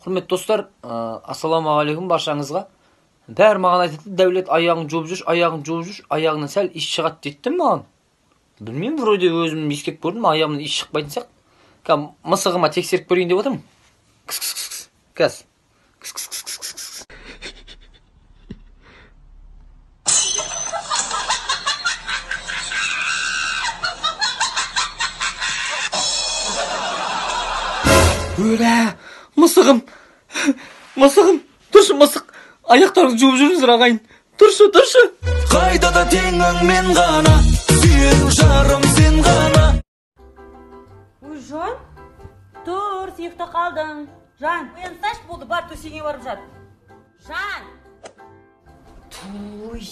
Құрметті достар, ассалаумағалейкум баршаңызға. Бәрі маған айтады, Дәулет аяғын жуып жүр, аяғынан сәл иш шығады дейді маған. Білмеймін, вроде өзім ескеп көрдім, аяғымнан иш шықпайтын сияқты. Мысығыма тексеріп көрейін деп отырмын. Кәз. Өлә, мысығым, тұршы мысық, аяқтарыңыз жуып жүріңіздер ағайын, тұршы. Қайда да теңің мен ғана, сүйен жарым сен ғана. Ой, Жан, тұр, сүйекті қалдың. Жан, оянсаш болды, бар төсегіне барып жат. Жан! Туй!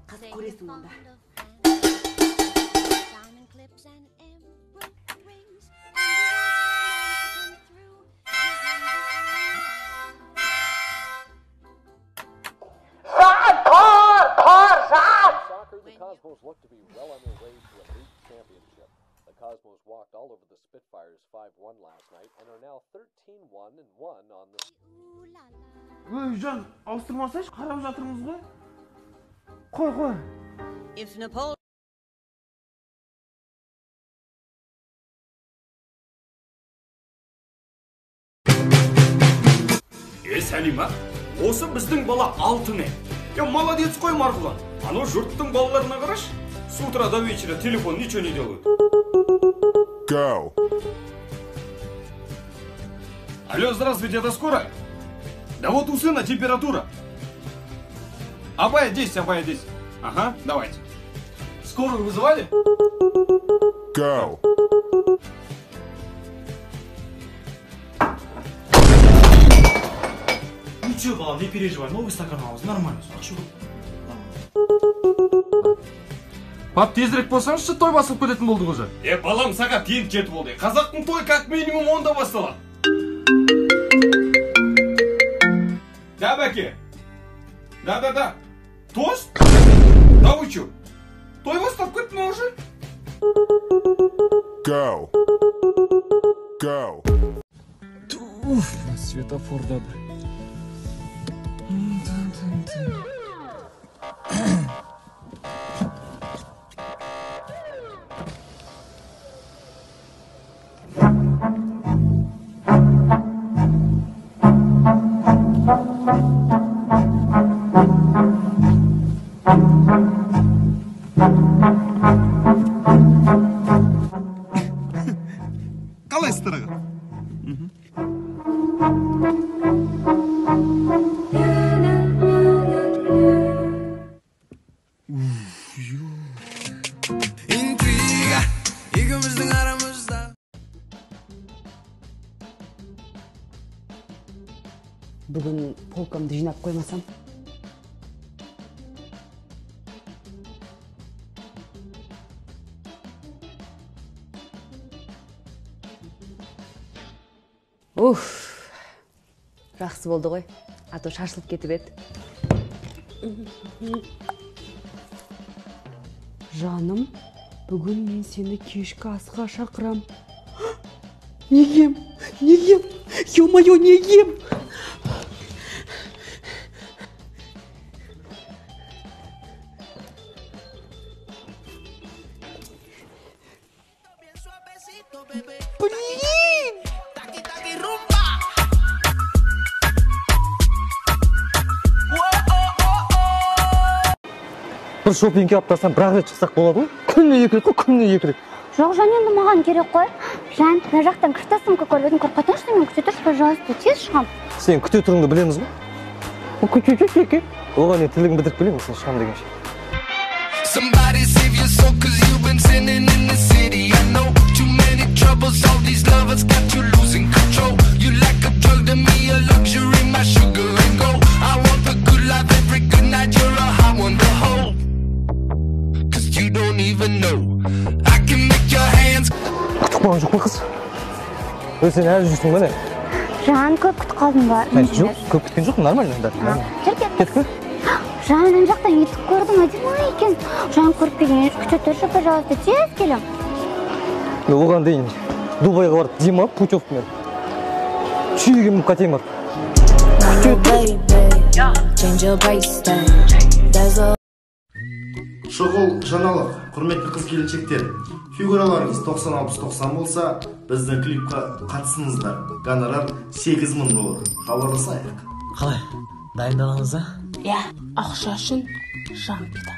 Қазір көресің онда. Cosmos look to be well on their way to a league championship. The Cosmos walked all over the Spitfires 5-1 last night and are now 13-1-1 on the... Ой, Жан, ауыстырмасайшы, қарап жатырмыз ғой. Қой. If Napoleon... Сәлима, осы біздің бала алтын ай. Молодец қой, Марғұлан. Ано жұрттың балаларына қараш. С утра до вечера телефон ничего не делают. Go. Алло, здравствуйте, это скоро? Да вот у сына температура. Абая 10. Ага, давайте. Скорую вызывали? Go. Ничего, балам, не переживай, новый стакан алыңыз, нормально, ақша көп. Пап, тезірек болсаңызшы, той басылып кететін болдық уже. Балам, сағат енді жеті болды. Қазақтың той как минимум 10-да басталады. Да, бәке? Да. Тост? Да вы чё? Той бастап кетті ме уже? Go. Светофорда да. Қалайсыздар аға? Интрига, екеуміздің арамызда. Бүгін полкамды жинап қоймасам. Жақсы болды ғой, ато шашылып кетіп еді. Жаным, бүгін мен сені кешкі асқа шақырам. Негем, ё-моё, негем! Бір шопингке аптасынан бір рет шықсақ болады ғой? Күніне 2 рет. Жоқ, Жан, енді маған керек қой. Жан, мына жақтан кірті сумка көріп едім, қорқатын что мен күте тұршы, пожалуйста, тез шығам. Сен күте тұрыңды білеміз ғой? Күте. Оған не тілігін бітіріп келемін, сен шығам дегенше. Somebody save your soul, cause you've been sinning in the city. I know too many troubles, all these lovers got you losing control. You like a drug to me, a luxury, my sugar and gold. I want the good life every good night, you're a hot one to hold. Cause you don't even know I can make your hands. Күтіп қалған жоқ па қыз? Сен әлі жүрсің бе не? Жан, көп күтіп қалдың ба? Жоқ, көп күткен жоқпын, нормально. Кеттік. Жан, ана жақтан етіп көрдім, әдемі екен. Жан, көріп келген, күте тұршы, пожалуйста, тез келем. Оған дейін Дубайға барып Дима путевкамен Чүйгім қатайым бар. Шұғыл жаңалық, құрметті қыз-келіншектер. Фигураларыңыз 90-60-90 болса, біздің клипқа қатысыңыздар. Гонорар 8000 доллар. Хабарласайық. Қалай? Дайындаламыз да? Иә, ақша үшін жан пида.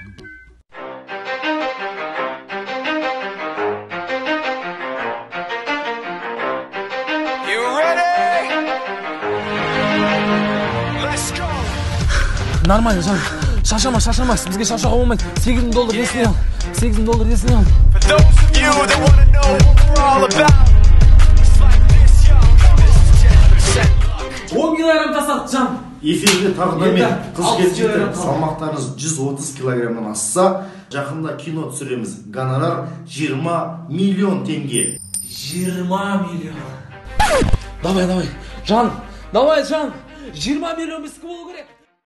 Нормально, жан. Шаршама. Бізге шаршауға болмайды. 8000 доллар есіне ал. 8000 доллар есіне ал. Он килограмм тастады, жан. Эфирге тағы да мен қыз-келіншектер, салмақтарыңыз 130 килограммнан асса, жақында кино түсіреміз. Гонорар 20 миллион теңге. 20 миллион. Давай, жан. 20 миллион бізге болу керек.